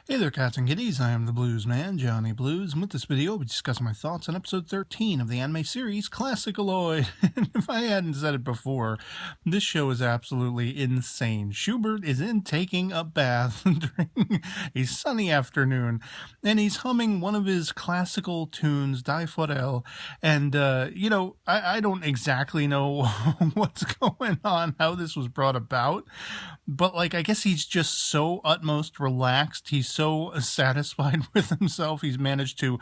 Hey there, cats and kitties. I am the Blues Man, Johnny Blues, and with this video, we'll be discussing my thoughts on episode 13 of the anime series ClassicaLoid. And if I hadn't said it before, this show is absolutely insane. Schubert is in taking a bath during a sunny afternoon, and he's humming one of his classical tunes, Die Forel, and, I don't exactly know what's going on, how this was brought about, but, I guess he's just so utmost relaxed. He's so satisfied with himself. He's managed to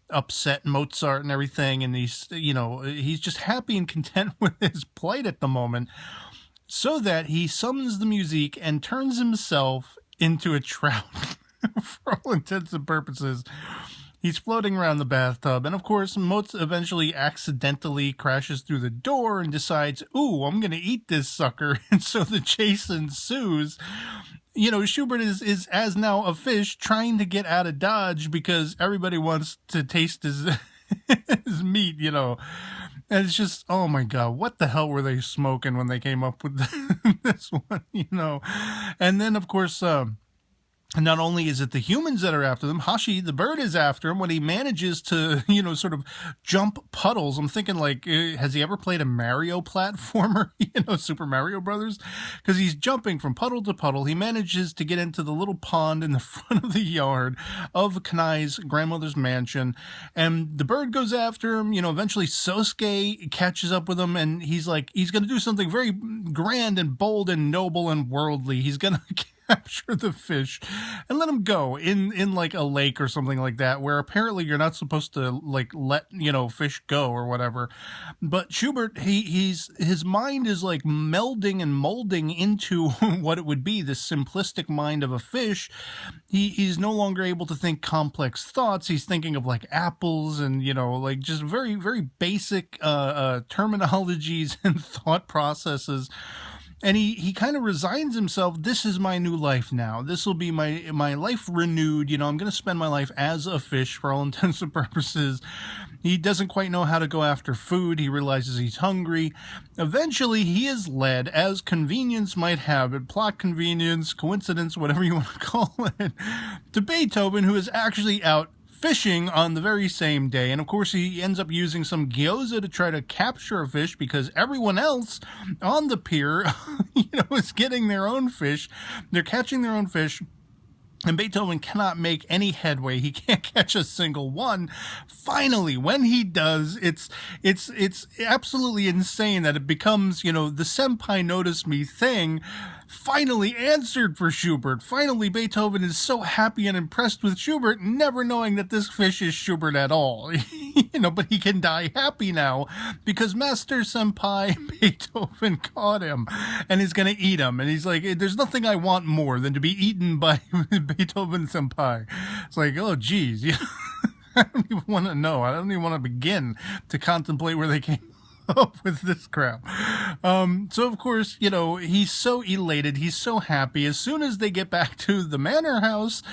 upset Mozart and everything, and he's just happy and content with his plight at the moment, so that he summons the music and turns himself into a trout. For all intents and purposes, he's floating around the bathtub, and of course, Mozart eventually accidentally crashes through the door and decides, ooh, I'm going to eat this sucker, and so the chase ensues. Schubert is as now a fish trying to get out of Dodge because everybody wants to taste his, his meat, And it's just, oh my God, what the hell were they smoking when they came up with this one, And then, of course, not only is it the humans that are after them, Hashi, the bird, is after him when he manages to, sort of jump puddles. I'm thinking, has he ever played a Mario platformer, Super Mario Brothers? Because he's jumping from puddle to puddle. He manages to get into the little pond in the front of the yard of Kanai's grandmother's mansion, and the bird goes after him. Eventually Sosuke catches up with him, and he's going to do something very grand and bold and noble and worldly. He's going to capture the fish and let him go in a lake or something like that, where apparently you're not supposed to let fish go or whatever. But Schubert, his mind is melding and molding into what it would be, this simplistic mind of a fish. He's no longer able to think complex thoughts. He's thinking of apples and just very, very basic terminologies and thought processes. And he kind of resigns himself. This is my new life now. This will be my life renewed. I'm going to spend my life as a fish for all intents and purposes. He doesn't quite know how to go after food. He realizes he's hungry. Eventually, he is led, as convenience might have it, plot convenience, coincidence, whatever you want to call it, to Beethoven, who is actually out fishing on the very same day. And of course, he ends up using some gyoza to try to capture a fish because everyone else on the pier, is getting their own fish. They're catching their own fish. And Beethoven cannot make any headway. He can't catch a single one. Finally, when he does, it's absolutely insane that it becomes, the senpai notice me thing finally answered for Schubert. Finally, Beethoven is so happy and impressed with Schubert, never knowing that this fish is Schubert at all. But he can die happy now because Master Senpai Beethoven caught him and is going to eat him. And he's like, there's nothing I want more than to be eaten by Beethoven Senpai. It's oh, geez. I don't even want to know. I don't even want to begin to contemplate where they came up with this crap. So of course, he's so elated. He's so happy. As soon as they get back to the manor house,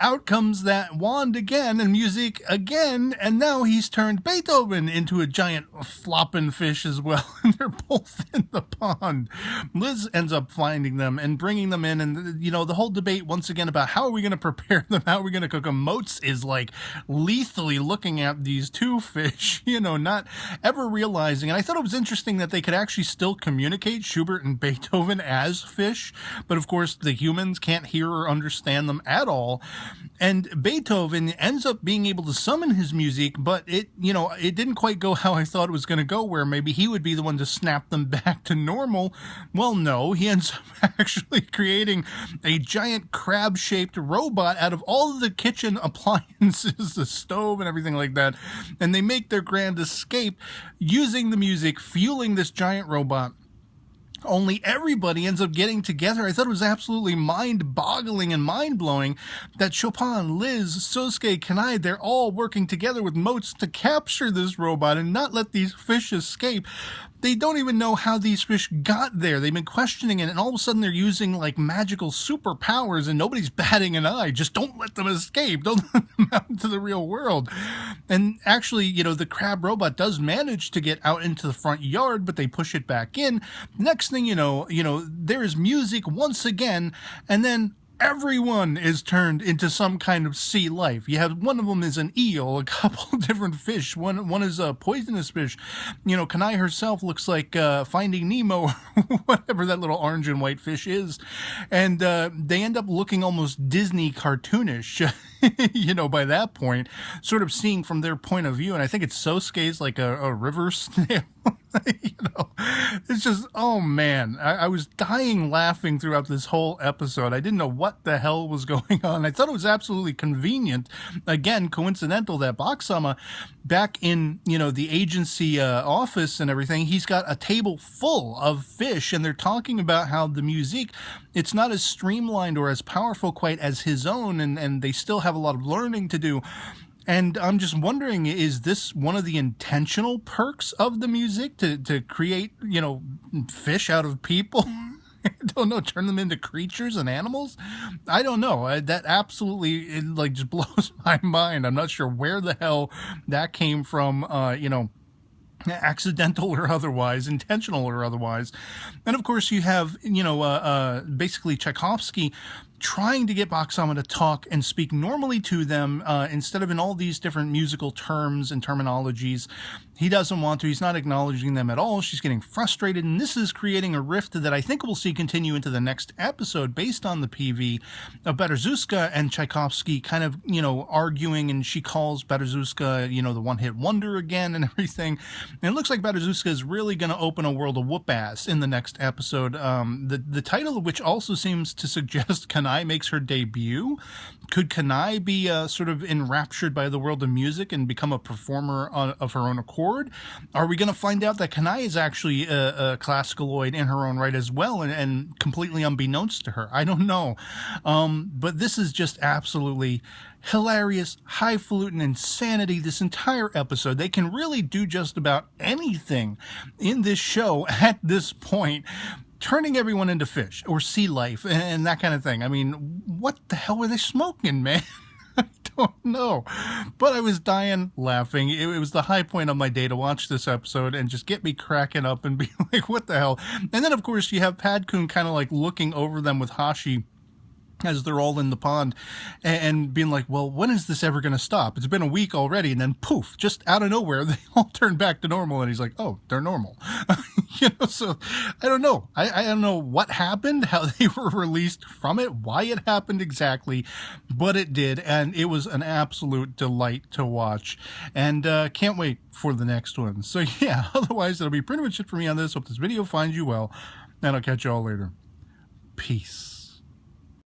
out comes that wand again and music again, and now he's turned Beethoven into a giant flopping fish as well, and they're both in the pond. Liz ends up finding them and bringing them in, and, the whole debate once again about how are we going to prepare them, how are we going to cook them. Motz is, lethally looking at these two fish, not ever realizing, and I thought it was interesting that they could actually still communicate, Schubert and Beethoven, as fish, but of course the humans can't hear or understand them at all. And Beethoven ends up being able to summon his music, but it didn't quite go how I thought it was going to go, where maybe he would be the one to snap them back to normal. Well, no, he ends up actually creating a giant crab-shaped robot out of all of the kitchen appliances, the stove and everything like that. And they make their grand escape using the music, fueling this giant robot. Only everybody ends up getting together. I thought it was absolutely mind-boggling and mind-blowing that Chopin, Liz, Sosuke, Kanai, they're all working together with Motz to capture this robot and not let these fish escape. They don't even know how these fish got there. They've been questioning it, and all of a sudden they're using, magical superpowers, and nobody's batting an eye. Just don't let them escape. Don't let them out into the real world. And actually, the crab robot does manage to get out into the front yard, but they push it back in. Next thing you know, there is music once again, and then everyone is turned into some kind of sea life. You have one of them is an eel, a couple different fish. One is a poisonous fish. You know, Kanai herself looks like Finding Nemo, whatever that little orange and white fish is. And they end up looking almost Disney cartoonish, you know, by that point, sort of seeing from their point of view. And I think it's Sosuke's like a river snail. You know, it's just, oh man, I was dying laughing throughout this whole episode. I didn't know what the hell was going on. I thought it was absolutely convenient, again, coincidental, that Baksama, back in, you know, the agency office and everything, he's got a table full of fish, and they're talking about how the music, it's not as streamlined or as powerful quite as his own, and they still have a lot of learning to do. And I'm just wondering, is this one of the intentional perks of the music to create, you know, fish out of people? I don't know, turn them into creatures and animals? I don't know. That absolutely, it like just blows my mind. I'm not sure where the hell that came from, you know, accidental or otherwise, intentional or otherwise. And of course you have, you know, basically Tchaikovsky trying to get Baksama to talk and speak normally to them instead of in all these different musical terms and terminologies. He doesn't want to. He's not acknowledging them at all. She's getting frustrated, and this is creating a rift that I think we'll see continue into the next episode based on the PV of Berezovska and Tchaikovsky kind of, you know, arguing, and she calls Berezovska, you know, the one-hit wonder again and everything. And it looks like Berezovska is really going to open a world of whoop-ass in the next episode, the title of which also seems to suggest Kanai makes her debut. Could Kanai be sort of enraptured by the world of music and become a performer of her own accord? Are we going to find out that Kanai is actually a ClassicaLoid in her own right as well, and completely unbeknownst to her? I don't know. But this is just absolutely hilarious, highfalutin insanity, this entire episode. They can really do just about anything in this show at this point, turning everyone into fish or sea life and that kind of thing. I mean, what the hell were they smoking, man? I don't know, but I was dying laughing. It was the high point of my day to watch this episode and just get me cracking up and be like, what the hell? And then, of course, you have Padkun kind of like looking over them with Hashi as they're all in the pond and being like, well, when is this ever going to stop? It's been a week already. And then poof, just out of nowhere, they all turn back to normal. And he's like, oh, they're normal. You know, so I don't know. I don't know what happened, how they were released from it, why it happened exactly, but it did. And it was an absolute delight to watch, and can't wait for the next one. So yeah, otherwise that'll be pretty much it for me on this. Hope this video finds you well, and I'll catch you all later. Peace.